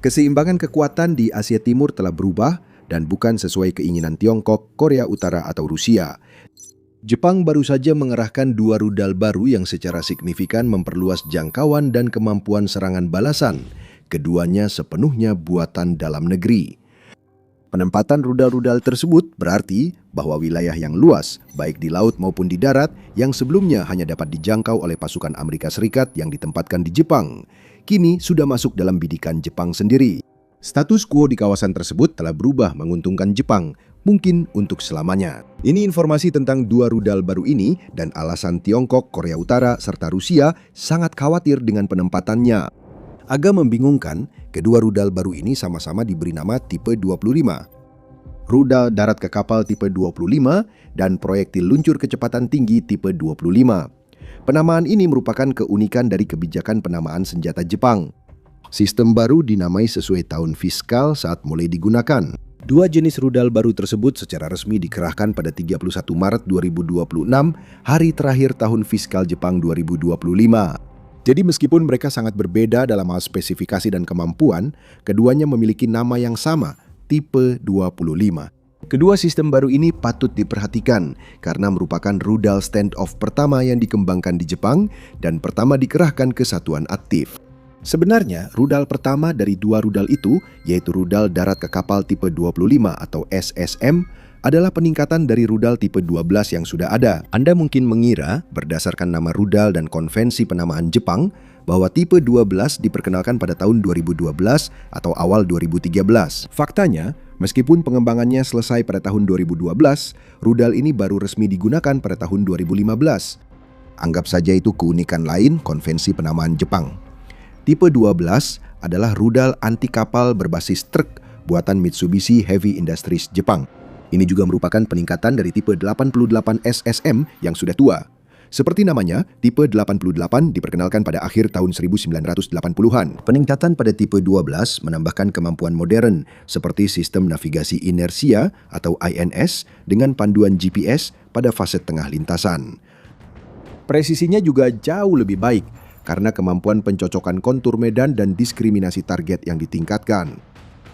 Keseimbangan kekuatan di Asia Timur telah berubah dan bukan sesuai keinginan Tiongkok, Korea Utara atau Rusia. Jepang baru saja mengerahkan 2 rudal baru yang secara signifikan memperluas jangkauan dan kemampuan serangan balasan. Keduanya sepenuhnya buatan dalam negeri. Penempatan rudal-rudal tersebut berarti bahwa wilayah yang luas, baik di laut maupun di darat, yang sebelumnya hanya dapat dijangkau oleh pasukan Amerika Serikat yang ditempatkan di Jepang, kini sudah masuk dalam bidikan Jepang sendiri. Status quo di kawasan tersebut telah berubah menguntungkan Jepang, mungkin untuk selamanya. Ini informasi tentang 2 rudal baru ini dan alasan Tiongkok, Korea Utara, serta Rusia sangat khawatir dengan penempatannya. Agak membingungkan, kedua rudal baru ini sama-sama diberi nama tipe 25. Rudal darat ke kapal tipe 25 dan proyektil luncur kecepatan tinggi tipe 25. Penamaan ini merupakan keunikan dari kebijakan penamaan senjata Jepang. Sistem baru dinamai sesuai tahun fiskal saat mulai digunakan. 2 jenis rudal baru tersebut secara resmi dikerahkan pada 31 Maret 2026, hari terakhir tahun fiskal Jepang 2025. Jadi meskipun mereka sangat berbeda dalam hal spesifikasi dan kemampuan, keduanya memiliki nama yang sama, tipe 25. Kedua sistem baru ini patut diperhatikan karena merupakan rudal standoff pertama yang dikembangkan di Jepang dan pertama dikerahkan ke satuan aktif. Sebenarnya, rudal pertama dari 2 rudal itu, yaitu rudal darat ke kapal tipe 25 atau SSM, adalah peningkatan dari rudal tipe 12 yang sudah ada. Anda mungkin mengira, berdasarkan nama rudal dan konvensi penamaan Jepang, bahwa tipe 12 diperkenalkan pada tahun 2012 atau awal 2013. Faktanya, meskipun pengembangannya selesai pada tahun 2012, rudal ini baru resmi digunakan pada tahun 2015. Anggap saja itu keunikan lain konvensi penamaan Jepang. Tipe 12 adalah rudal anti kapal berbasis truk buatan Mitsubishi Heavy Industries Jepang. Ini juga merupakan peningkatan dari tipe 88 SSM yang sudah tua. Seperti namanya, tipe 88 diperkenalkan pada akhir tahun 1980-an. Peningkatan pada tipe 12 menambahkan kemampuan modern seperti sistem navigasi inersia atau INS dengan panduan GPS pada fase tengah lintasan. Presisinya juga jauh lebih baik karena kemampuan pencocokan kontur medan dan diskriminasi target yang ditingkatkan.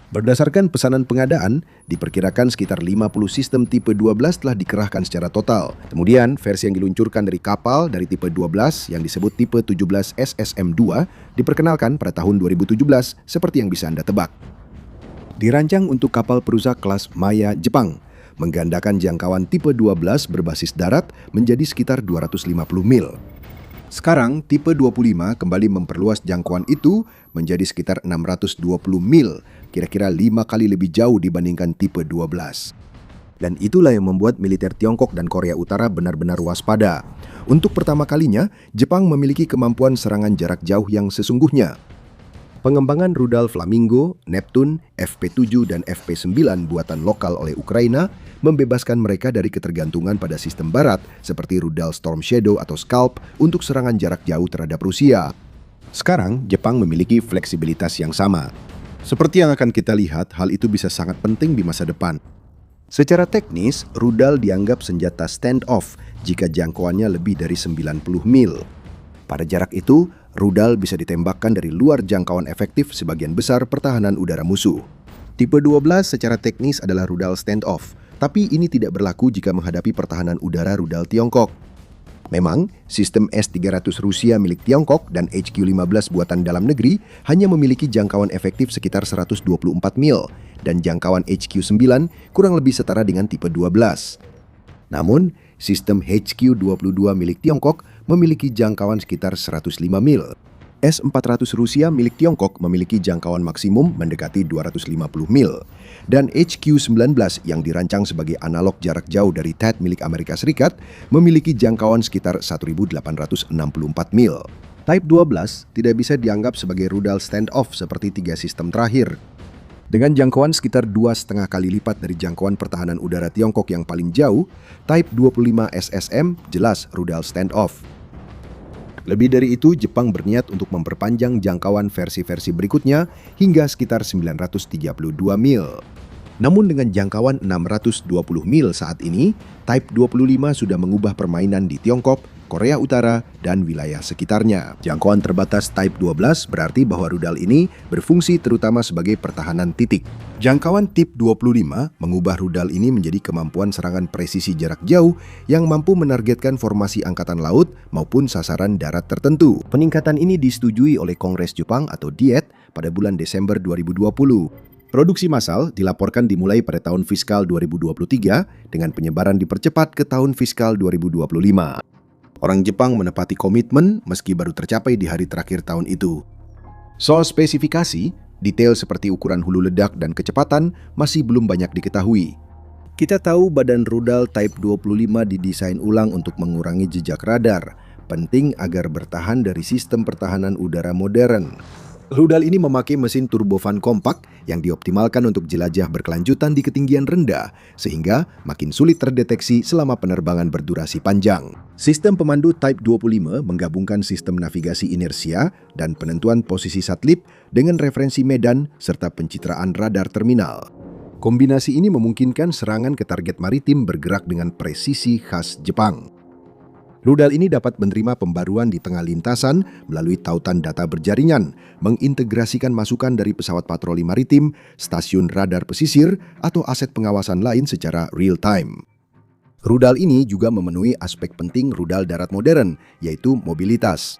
Berdasarkan pesanan pengadaan, diperkirakan sekitar 50 sistem tipe 12 telah dikerahkan secara total. Kemudian, versi yang diluncurkan dari kapal dari tipe 12 yang disebut tipe 17 SSM-2 diperkenalkan pada tahun 2017 seperti yang bisa Anda tebak. Dirancang untuk kapal perusak kelas Maya Jepang, menggandakan jangkauan tipe 12 berbasis darat menjadi sekitar 250 mil. Sekarang, tipe 25 kembali memperluas jangkauan itu menjadi sekitar 620 mil, kira-kira 5 kali lebih jauh dibandingkan tipe 12. Dan itulah yang membuat militer Tiongkok dan Korea Utara benar-benar waspada. Untuk pertama kalinya, Jepang memiliki kemampuan serangan jarak jauh yang sesungguhnya. Pengembangan rudal Flamingo, Neptune, FP7 dan FP9 buatan lokal oleh Ukraina membebaskan mereka dari ketergantungan pada sistem barat seperti rudal Storm Shadow atau Scalp untuk serangan jarak jauh terhadap Rusia. Sekarang, Jepang memiliki fleksibilitas yang sama. Seperti yang akan kita lihat, hal itu bisa sangat penting di masa depan. Secara teknis, rudal dianggap senjata stand-off jika jangkauannya lebih dari 90 mil. Pada jarak itu, rudal bisa ditembakkan dari luar jangkauan efektif sebagian besar pertahanan udara musuh. Tipe 12 secara teknis adalah rudal stand-off, tapi ini tidak berlaku jika menghadapi pertahanan udara rudal Tiongkok. Memang, sistem S-300 Rusia milik Tiongkok dan HQ-15 buatan dalam negeri hanya memiliki jangkauan efektif sekitar 124 mil, dan jangkauan HQ-9 kurang lebih setara dengan tipe 12. Namun, sistem HQ-22 milik Tiongkok memiliki jangkauan sekitar 105 mil. S-400 Rusia milik Tiongkok memiliki jangkauan maksimum mendekati 250 mil. Dan HQ-19 yang dirancang sebagai analog jarak jauh dari THAAD milik Amerika Serikat memiliki jangkauan sekitar 1.864 mil. Type 12 tidak bisa dianggap sebagai rudal stand-off seperti 3 sistem terakhir. Dengan jangkauan sekitar 2,5 kali lipat dari jangkauan pertahanan udara Tiongkok yang paling jauh, Type 25 SSM jelas rudal stand-off. Lebih dari itu, Jepang berniat untuk memperpanjang jangkauan versi-versi berikutnya hingga sekitar 932 mil. Namun dengan jangkauan 620 mil saat ini, Type 25 sudah mengubah permainan di Tiongkok Korea Utara, dan wilayah sekitarnya. Jangkauan terbatas Type 12 berarti bahwa rudal ini berfungsi terutama sebagai pertahanan titik. Jangkauan Type 25 mengubah rudal ini menjadi kemampuan serangan presisi jarak jauh yang mampu menargetkan formasi angkatan laut maupun sasaran darat tertentu. Peningkatan ini disetujui oleh Kongres Jepang atau Diet pada bulan Desember 2020. Produksi massal dilaporkan dimulai pada tahun fiskal 2023 dengan penyebaran dipercepat ke tahun fiskal 2025. Orang Jepang menepati komitmen meski baru tercapai di hari terakhir tahun itu. Soal spesifikasi, detail seperti ukuran hulu ledak dan kecepatan masih belum banyak diketahui. Kita tahu badan rudal Type 25 didesain ulang untuk mengurangi jejak radar, penting agar bertahan dari sistem pertahanan udara modern. Rudal ini memakai mesin turbofan kompak yang dioptimalkan untuk jelajah berkelanjutan di ketinggian rendah, sehingga makin sulit terdeteksi selama penerbangan berdurasi panjang. Sistem pemandu Type 25 menggabungkan sistem navigasi inersia dan penentuan posisi satelit dengan referensi medan serta pencitraan radar terminal. Kombinasi ini memungkinkan serangan ke target maritim bergerak dengan presisi khas Jepang. Rudal ini dapat menerima pembaruan di tengah lintasan melalui tautan data berjaringan, mengintegrasikan masukan dari pesawat patroli maritim, stasiun radar pesisir, atau aset pengawasan lain secara real-time. Rudal ini juga memenuhi aspek penting rudal darat modern, yaitu mobilitas.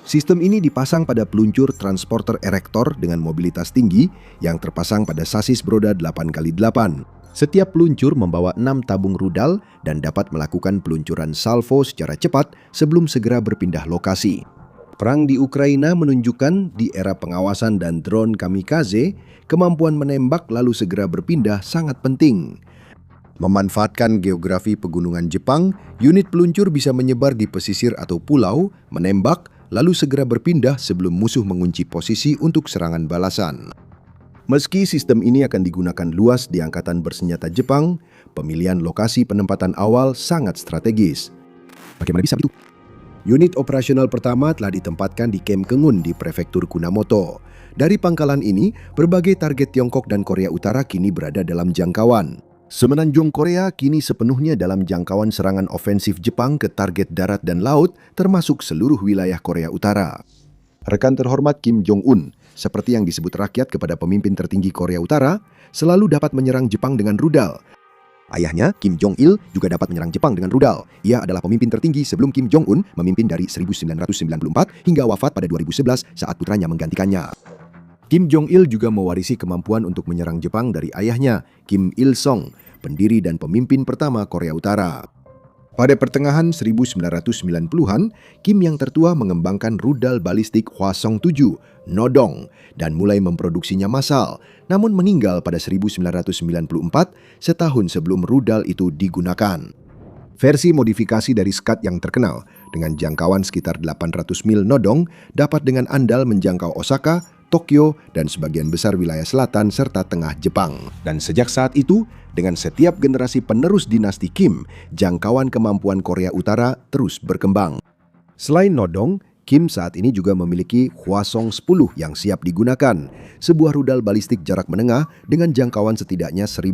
Sistem ini dipasang pada peluncur transporter erektor dengan mobilitas tinggi yang terpasang pada sasis beroda 8x8. Setiap peluncur membawa 6 tabung rudal dan dapat melakukan peluncuran salvo secara cepat sebelum segera berpindah lokasi. Perang di Ukraina menunjukkan di era pengawasan dan drone kamikaze, kemampuan menembak lalu segera berpindah sangat penting. Memanfaatkan geografi pegunungan Jepang, unit peluncur bisa menyebar di pesisir atau pulau, menembak, lalu segera berpindah sebelum musuh mengunci posisi untuk serangan balasan. Meski sistem ini akan digunakan luas di Angkatan Bersenjata Jepang, pemilihan lokasi penempatan awal sangat strategis. Bagaimana bisa begitu? Unit operasional pertama telah ditempatkan di Kem Kengun di Prefektur Kunamoto. Dari pangkalan ini, berbagai target Tiongkok dan Korea Utara kini berada dalam jangkauan. Semenanjung Korea kini sepenuhnya dalam jangkauan serangan ofensif Jepang ke target darat dan laut, termasuk seluruh wilayah Korea Utara. Rekan terhormat Kim Jong-un, seperti yang disebut rakyat kepada pemimpin tertinggi Korea Utara, selalu dapat menyerang Jepang dengan rudal. Ayahnya, Kim Jong-il, juga dapat menyerang Jepang dengan rudal. Ia adalah pemimpin tertinggi sebelum Kim Jong-un memimpin dari 1994 hingga wafat pada 2011 saat putranya menggantikannya. Kim Jong-il juga mewarisi kemampuan untuk menyerang Jepang dari ayahnya, Kim Il-sung, pendiri dan pemimpin pertama Korea Utara. Pada pertengahan 1990-an, Kim yang tertua mengembangkan rudal balistik Hwasong-7, Nodong, dan mulai memproduksinya massal, namun meninggal pada 1994, setahun sebelum rudal itu digunakan. Versi modifikasi dari Scud yang terkenal, dengan jangkauan sekitar 800 mil Nodong, dapat dengan andal menjangkau Osaka, Tokyo, dan sebagian besar wilayah selatan serta tengah Jepang. Dan sejak saat itu, dengan setiap generasi penerus dinasti Kim, jangkauan kemampuan Korea Utara terus berkembang. Selain Nodong, Kim saat ini juga memiliki Hwasong-10 yang siap digunakan, sebuah rudal balistik jarak menengah dengan jangkauan setidaknya 1.500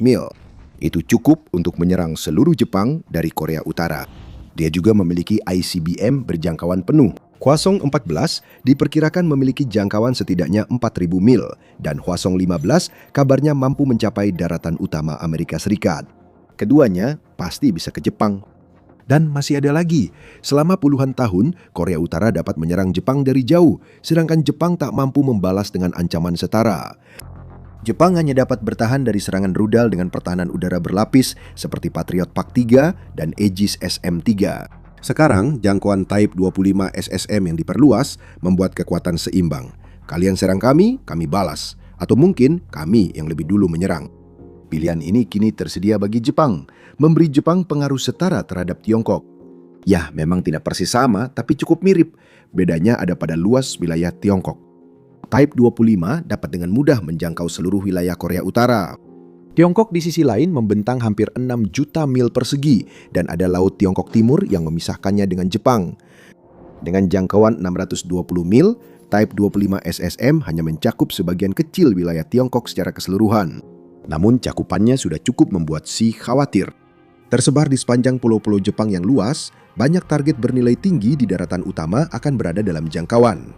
mil. Itu cukup untuk menyerang seluruh Jepang dari Korea Utara. Dia juga memiliki ICBM berjangkauan penuh. Hwasong-14 diperkirakan memiliki jangkauan setidaknya 4.000 mil dan Hwasong-15 kabarnya mampu mencapai daratan utama Amerika Serikat. Keduanya pasti bisa ke Jepang. Dan masih ada lagi, selama puluhan tahun Korea Utara dapat menyerang Jepang dari jauh, sedangkan Jepang tak mampu membalas dengan ancaman setara. Jepang hanya dapat bertahan dari serangan rudal dengan pertahanan udara berlapis seperti Patriot PAC-3 dan Aegis SM-3. Sekarang, jangkauan Type 25 SSM yang diperluas membuat kekuatan seimbang. Kalian serang kami balas. Atau mungkin kami yang lebih dulu menyerang. Pilihan ini kini tersedia bagi Jepang, memberi Jepang pengaruh setara terhadap Tiongkok. Ya, memang tidak persis sama, tapi cukup mirip. Bedanya ada pada luas wilayah Tiongkok. Type 25 dapat dengan mudah menjangkau seluruh wilayah Korea Utara. Tiongkok di sisi lain membentang hampir 6 juta mil persegi dan ada Laut Tiongkok Timur yang memisahkannya dengan Jepang. Dengan jangkauan 620 mil, Type 25 SSM hanya mencakup sebagian kecil wilayah Tiongkok secara keseluruhan. Namun cakupannya sudah cukup membuat Xi khawatir. Tersebar di sepanjang pulau-pulau Jepang yang luas, banyak target bernilai tinggi di daratan utama akan berada dalam jangkauan.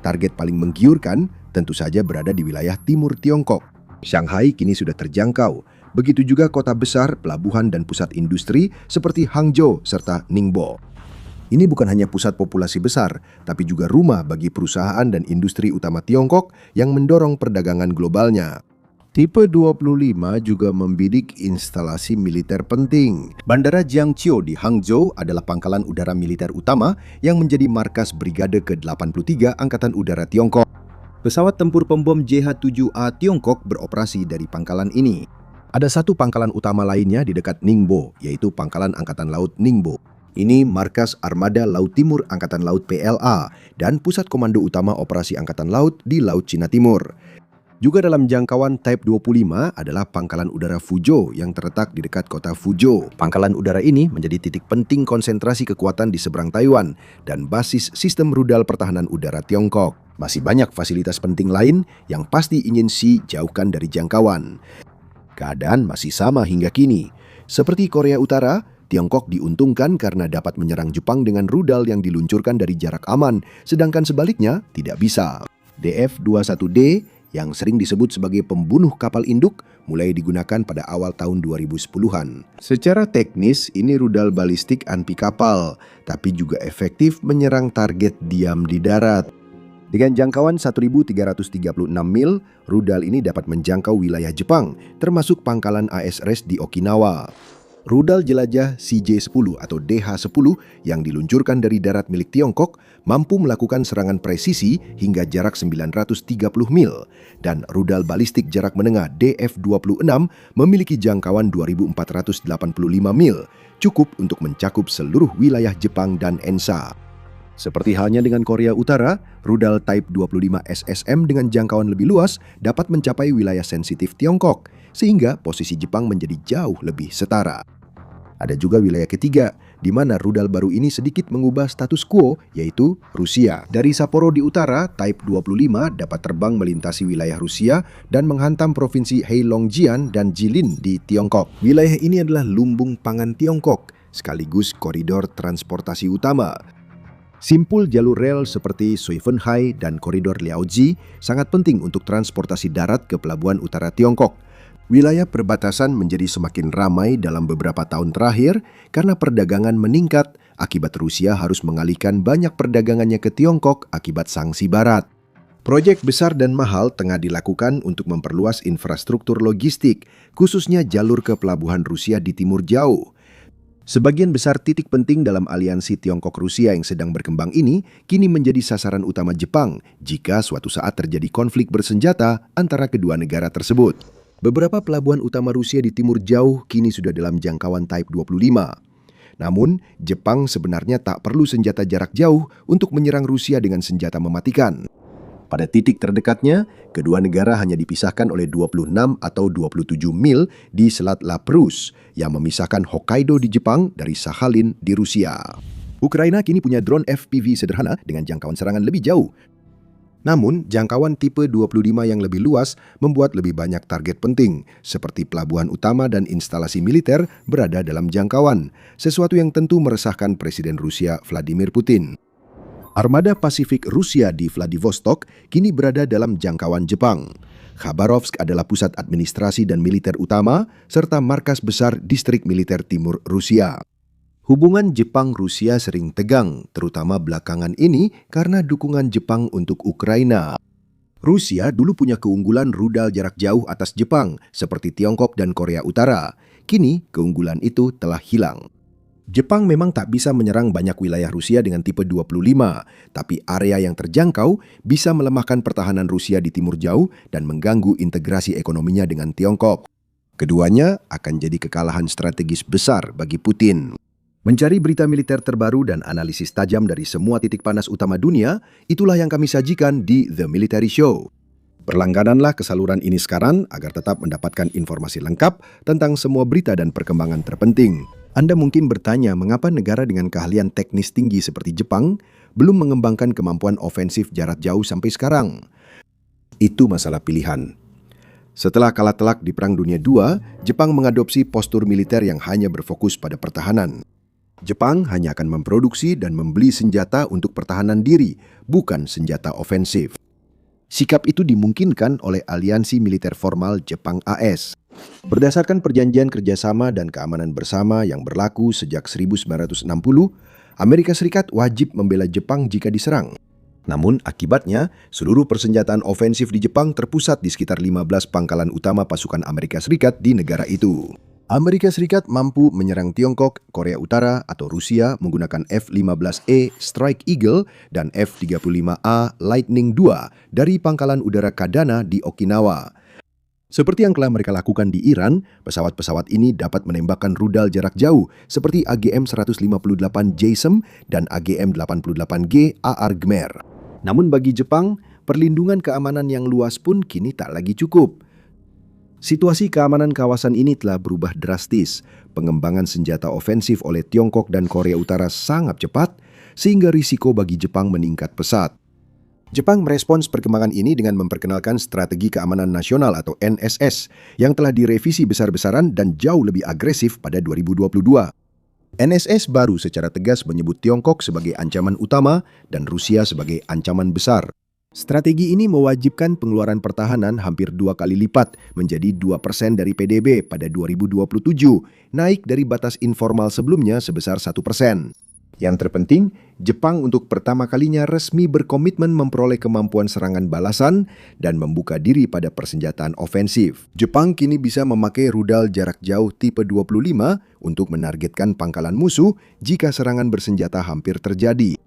Target paling menggiurkan tentu saja berada di wilayah timur Tiongkok. Shanghai kini sudah terjangkau, begitu juga kota besar, pelabuhan dan pusat industri seperti Hangzhou serta Ningbo. Ini bukan hanya pusat populasi besar, tapi juga rumah bagi perusahaan dan industri utama Tiongkok yang mendorong perdagangan globalnya. Tipe 25 juga membidik instalasi militer penting. Bandara Jiangqiu di Hangzhou adalah pangkalan udara militer utama yang menjadi markas Brigade ke-83 Angkatan Udara Tiongkok. Pesawat tempur pembom JH-7A Tiongkok beroperasi dari pangkalan ini. Ada satu pangkalan utama lainnya di dekat Ningbo, yaitu Pangkalan Angkatan Laut Ningbo. Ini markas Armada Laut Timur Angkatan Laut PLA dan pusat komando utama operasi Angkatan Laut di Laut Cina Timur. Juga dalam jangkauan Type 25 adalah Pangkalan Udara Fuzhou yang terletak di dekat kota Fuzhou. Pangkalan udara ini menjadi titik penting konsentrasi kekuatan di seberang Taiwan dan basis sistem rudal pertahanan udara Tiongkok. Masih banyak fasilitas penting lain yang pasti ingin Xi jauhkan dari jangkauan. Keadaan masih sama hingga kini. Seperti Korea Utara, Tiongkok diuntungkan karena dapat menyerang Jepang dengan rudal yang diluncurkan dari jarak aman, sedangkan sebaliknya tidak bisa. DF-21D yang sering disebut sebagai pembunuh kapal induk mulai digunakan pada awal tahun 2010-an. Secara teknis, ini rudal balistik anti kapal, tapi juga efektif menyerang target diam di darat. Dengan jangkauan 1.336 mil, rudal ini dapat menjangkau wilayah Jepang, termasuk pangkalan ASRS di Okinawa. Rudal jelajah CJ-10 atau DH-10 yang diluncurkan dari darat milik Tiongkok mampu melakukan serangan presisi hingga jarak 930 mil dan rudal balistik jarak menengah DF-26 memiliki jangkauan 2.485 mil, cukup untuk mencakup seluruh wilayah Jepang dan ENSA. Seperti halnya dengan Korea Utara, rudal Type 25 SSM dengan jangkauan lebih luas dapat mencapai wilayah sensitif Tiongkok, sehingga posisi Jepang menjadi jauh lebih setara. Ada juga wilayah ketiga, di mana rudal baru ini sedikit mengubah status quo, yaitu Rusia. Dari Sapporo di utara, Type 25 dapat terbang melintasi wilayah Rusia dan menghantam provinsi Heilongjiang dan Jilin di Tiongkok. Wilayah ini adalah lumbung pangan Tiongkok, sekaligus koridor transportasi utama. Simpul jalur rel seperti Suifenhai dan koridor Liaoji sangat penting untuk transportasi darat ke pelabuhan utara Tiongkok. Wilayah perbatasan menjadi semakin ramai dalam beberapa tahun terakhir karena perdagangan meningkat akibat Rusia harus mengalihkan banyak perdagangannya ke Tiongkok akibat sanksi Barat. Proyek besar dan mahal tengah dilakukan untuk memperluas infrastruktur logistik, khususnya jalur ke pelabuhan Rusia di timur jauh. Sebagian besar titik penting dalam aliansi Tiongkok-Rusia yang sedang berkembang ini kini menjadi sasaran utama Jepang jika suatu saat terjadi konflik bersenjata antara kedua negara tersebut. Beberapa pelabuhan utama Rusia di timur jauh kini sudah dalam jangkauan Type 25. Namun, Jepang sebenarnya tak perlu senjata jarak jauh untuk menyerang Rusia dengan senjata mematikan. Pada titik terdekatnya, kedua negara hanya dipisahkan oleh 26 atau 27 mil di Selat La Perouse yang memisahkan Hokkaido di Jepang dari Sakhalin di Rusia. Ukraina kini punya drone FPV sederhana dengan jangkauan serangan lebih jauh. Namun, jangkauan tipe 25 yang lebih luas membuat lebih banyak target penting, seperti pelabuhan utama dan instalasi militer berada dalam jangkauan, sesuatu yang tentu meresahkan Presiden Rusia Vladimir Putin. Armada Pasifik Rusia di Vladivostok kini berada dalam jangkauan Jepang. Khabarovsk adalah pusat administrasi dan militer utama, serta markas besar distrik militer timur Rusia. Hubungan Jepang-Rusia sering tegang, terutama belakangan ini karena dukungan Jepang untuk Ukraina. Rusia dulu punya keunggulan rudal jarak jauh atas Jepang, seperti Tiongkok dan Korea Utara. Kini, keunggulan itu telah hilang. Jepang memang tak bisa menyerang banyak wilayah Rusia dengan tipe 25, tapi area yang terjangkau bisa melemahkan pertahanan Rusia di timur jauh dan mengganggu integrasi ekonominya dengan Tiongkok. Keduanya akan jadi kekalahan strategis besar bagi Putin. Mencari berita militer terbaru dan analisis tajam dari semua titik panas utama dunia, itulah yang kami sajikan di The Military Show. Berlanggananlah ke saluran ini sekarang agar tetap mendapatkan informasi lengkap tentang semua berita dan perkembangan terpenting. Anda mungkin bertanya mengapa negara dengan keahlian teknis tinggi seperti Jepang belum mengembangkan kemampuan ofensif jarak jauh sampai sekarang. Itu masalah pilihan. Setelah kalah telak di Perang Dunia II, Jepang mengadopsi postur militer yang hanya berfokus pada pertahanan. Jepang hanya akan memproduksi dan membeli senjata untuk pertahanan diri, bukan senjata ofensif. Sikap itu dimungkinkan oleh aliansi militer formal Jepang-AS. Berdasarkan perjanjian kerjasama dan keamanan bersama yang berlaku sejak 1960, Amerika Serikat wajib membela Jepang jika diserang. Namun akibatnya, seluruh persenjataan ofensif di Jepang terpusat di sekitar 15 pangkalan utama pasukan Amerika Serikat di negara itu. Amerika Serikat mampu menyerang Tiongkok, Korea Utara, atau Rusia menggunakan F-15E Strike Eagle dan F-35A Lightning II dari pangkalan udara Kadana di Okinawa. Seperti yang telah mereka lakukan di Iran, pesawat-pesawat ini dapat menembakkan rudal jarak jauh seperti AGM-158 JASSM dan AGM-88G AR Gmer. Namun bagi Jepang, perlindungan keamanan yang luas pun kini tak lagi cukup. Situasi keamanan kawasan ini telah berubah drastis. Pengembangan senjata ofensif oleh Tiongkok dan Korea Utara sangat cepat, sehingga risiko bagi Jepang meningkat pesat. Jepang merespons perkembangan ini dengan memperkenalkan Strategi Keamanan Nasional atau NSS yang telah direvisi besar-besaran dan jauh lebih agresif pada 2022. NSS baru secara tegas menyebut Tiongkok sebagai ancaman utama dan Rusia sebagai ancaman besar. Strategi ini mewajibkan pengeluaran pertahanan hampir 2 kali lipat menjadi 2% dari PDB pada 2027, naik dari batas informal sebelumnya sebesar 1%. Yang terpenting, Jepang untuk pertama kalinya resmi berkomitmen memperoleh kemampuan serangan balasan dan membuka diri pada persenjataan ofensif. Jepang kini bisa memakai rudal jarak jauh tipe 25 untuk menargetkan pangkalan musuh jika serangan bersenjata hampir terjadi.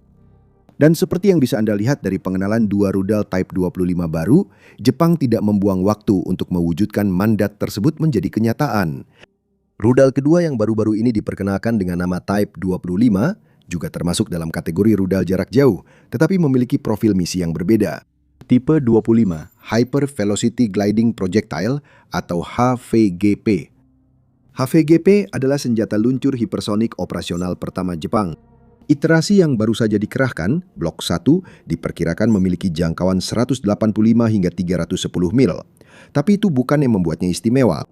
Dan seperti yang bisa Anda lihat dari pengenalan 2 rudal Type 25 baru, Jepang tidak membuang waktu untuk mewujudkan mandat tersebut menjadi kenyataan. Rudal kedua yang baru-baru ini diperkenalkan dengan nama Type 25 juga termasuk dalam kategori rudal jarak jauh, tetapi memiliki profil misi yang berbeda. Tipe 25, Hyper Velocity Gliding Projectile atau HVGP. HVGP adalah senjata luncur hipersonik operasional pertama Jepang. Iterasi yang baru saja dikerahkan, Blok 1, diperkirakan memiliki jangkauan 185 hingga 310 mil. Tapi itu bukan yang membuatnya istimewa.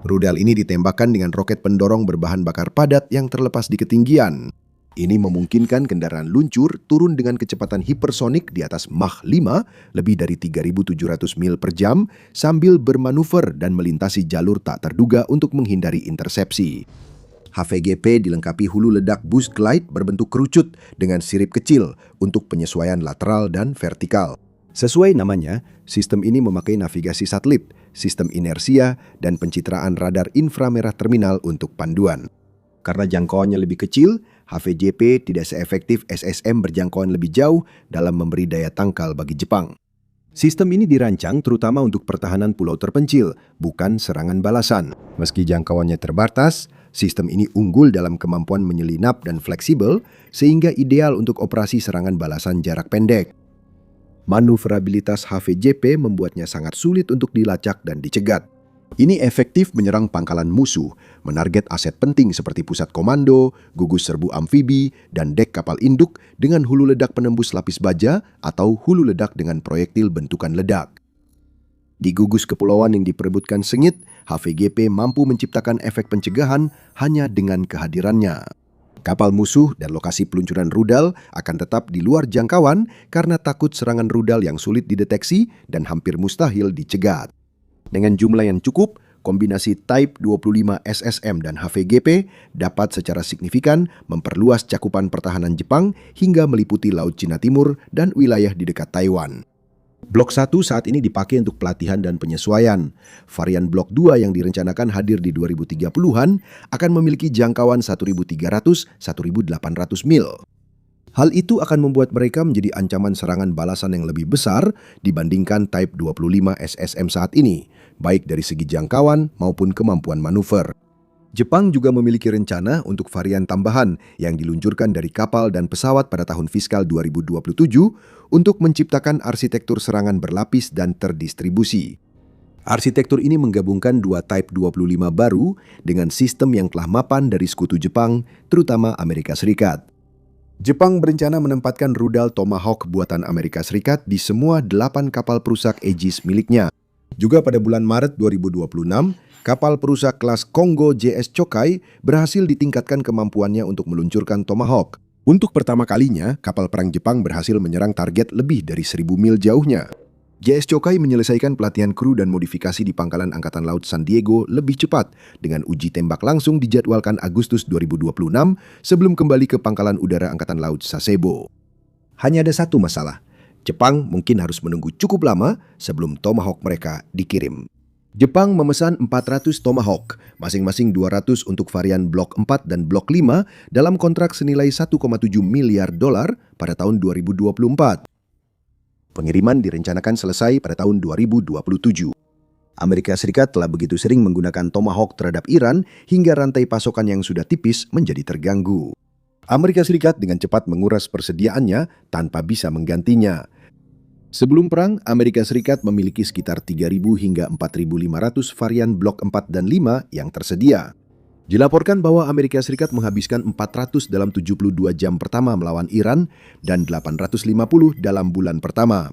Rudal ini ditembakkan dengan roket pendorong berbahan bakar padat yang terlepas di ketinggian. Ini memungkinkan kendaraan luncur turun dengan kecepatan hipersonik di atas Mach 5 lebih dari 3.700 mil per jam sambil bermanuver dan melintasi jalur tak terduga untuk menghindari intersepsi. HVGP dilengkapi hulu ledak boost glide berbentuk kerucut dengan sirip kecil untuk penyesuaian lateral dan vertikal. Sesuai namanya, sistem ini memakai navigasi satelit, sistem inersia, dan pencitraan radar inframerah terminal untuk panduan. Karena jangkauannya lebih kecil, HVGP tidak seefektif SSM berjangkauan lebih jauh dalam memberi daya tangkal bagi Jepang. Sistem ini dirancang terutama untuk pertahanan pulau terpencil, bukan serangan balasan. Meski jangkauannya terbatas, sistem ini unggul dalam kemampuan menyelinap dan fleksibel, sehingga ideal untuk operasi serangan balasan jarak pendek. Manuverabilitas HVGP membuatnya sangat sulit untuk dilacak dan dicegat. Ini efektif menyerang pangkalan musuh, menarget aset penting seperti pusat komando, gugus serbu amfibi, dan dek kapal induk dengan hulu ledak penembus lapis baja atau hulu ledak dengan proyektil bentukan ledak. Di gugus kepulauan yang diperebutkan sengit, HVGP mampu menciptakan efek pencegahan hanya dengan kehadirannya. Kapal musuh dan lokasi peluncuran rudal akan tetap di luar jangkauan karena takut serangan rudal yang sulit dideteksi dan hampir mustahil dicegat. Dengan jumlah yang cukup, kombinasi Type 25 SSM dan HVGP dapat secara signifikan memperluas cakupan pertahanan Jepang hingga meliputi Laut Cina Timur dan wilayah di dekat Taiwan. Blok 1 saat ini dipakai untuk pelatihan dan penyesuaian. Varian Blok 2 yang direncanakan hadir di 2030-an akan memiliki jangkauan 1.300-1.800 mil. Hal itu akan membuat mereka menjadi ancaman serangan balasan yang lebih besar dibandingkan Type 25 SSM saat ini, baik dari segi jangkauan maupun kemampuan manuver. Jepang juga memiliki rencana untuk varian tambahan yang diluncurkan dari kapal dan pesawat pada tahun fiskal 2027 untuk menciptakan arsitektur serangan berlapis dan terdistribusi. Arsitektur ini menggabungkan 2 Type 25 baru dengan sistem yang telah mapan dari sekutu Jepang, terutama Amerika Serikat. Jepang berencana menempatkan rudal Tomahawk buatan Amerika Serikat di semua 8 kapal perusak Aegis miliknya. Juga pada bulan Maret 2026, kapal perusak kelas Kongo JS Chokai berhasil ditingkatkan kemampuannya untuk meluncurkan Tomahawk. Untuk pertama kalinya, kapal perang Jepang berhasil menyerang target lebih dari 1.000 mil jauhnya. JS Chokai menyelesaikan pelatihan kru dan modifikasi di Pangkalan Angkatan Laut San Diego lebih cepat dengan uji tembak langsung dijadwalkan Agustus 2026 sebelum kembali ke Pangkalan Udara Angkatan Laut Sasebo. Hanya ada satu masalah. Jepang mungkin harus menunggu cukup lama sebelum Tomahawk mereka dikirim. Jepang memesan 400 Tomahawk, masing-masing 200 untuk varian Blok 4 dan Blok 5 dalam kontrak senilai 1,7 miliar dolar pada tahun 2024. Pengiriman direncanakan selesai pada tahun 2027. Amerika Serikat telah begitu sering menggunakan Tomahawk terhadap Iran hingga rantai pasokan yang sudah tipis menjadi terganggu. Amerika Serikat dengan cepat menguras persediaannya tanpa bisa menggantinya. Sebelum perang, Amerika Serikat memiliki sekitar 3.000 hingga 4.500 varian Blok 4 dan 5 yang tersedia. Dilaporkan bahwa Amerika Serikat menghabiskan 400 dalam 72 jam pertama melawan Iran dan 850 dalam bulan pertama.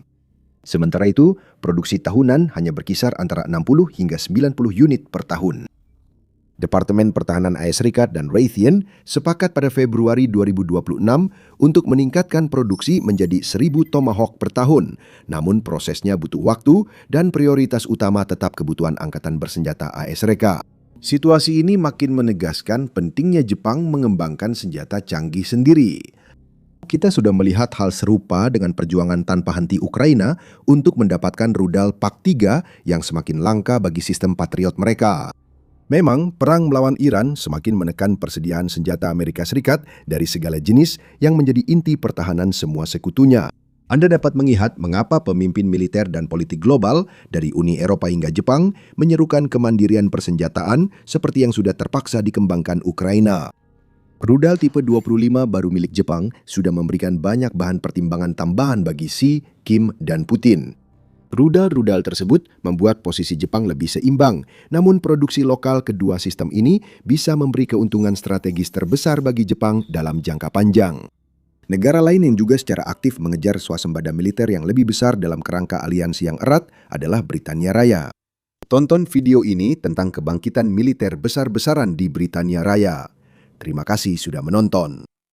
Sementara itu, produksi tahunan hanya berkisar antara 60 hingga 90 unit per tahun. Departemen Pertahanan AS Serikat dan Raytheon sepakat pada Februari 2026 untuk meningkatkan produksi menjadi 1.000 Tomahawk per tahun. Namun prosesnya butuh waktu dan prioritas utama tetap kebutuhan Angkatan Bersenjata AS Serikat. Situasi ini makin menegaskan pentingnya Jepang mengembangkan senjata canggih sendiri. Kita sudah melihat hal serupa dengan perjuangan tanpa henti Ukraina untuk mendapatkan rudal PAK-3 yang semakin langka bagi sistem Patriot mereka. Memang, perang melawan Iran semakin menekan persediaan senjata Amerika Serikat dari segala jenis yang menjadi inti pertahanan semua sekutunya. Anda dapat melihat mengapa pemimpin militer dan politik global dari Uni Eropa hingga Jepang menyerukan kemandirian persenjataan seperti yang sudah terpaksa dikembangkan Ukraina. Rudal tipe 25 baru milik Jepang sudah memberikan banyak bahan pertimbangan tambahan bagi Xi, Kim, dan Putin. Rudal-rudal tersebut membuat posisi Jepang lebih seimbang, namun produksi lokal kedua sistem ini bisa memberi keuntungan strategis terbesar bagi Jepang dalam jangka panjang. Negara lain yang juga secara aktif mengejar swasembada militer yang lebih besar dalam kerangka aliansi yang erat adalah Britania Raya. Tonton video ini tentang kebangkitan militer besar-besaran di Britania Raya. Terima kasih sudah menonton.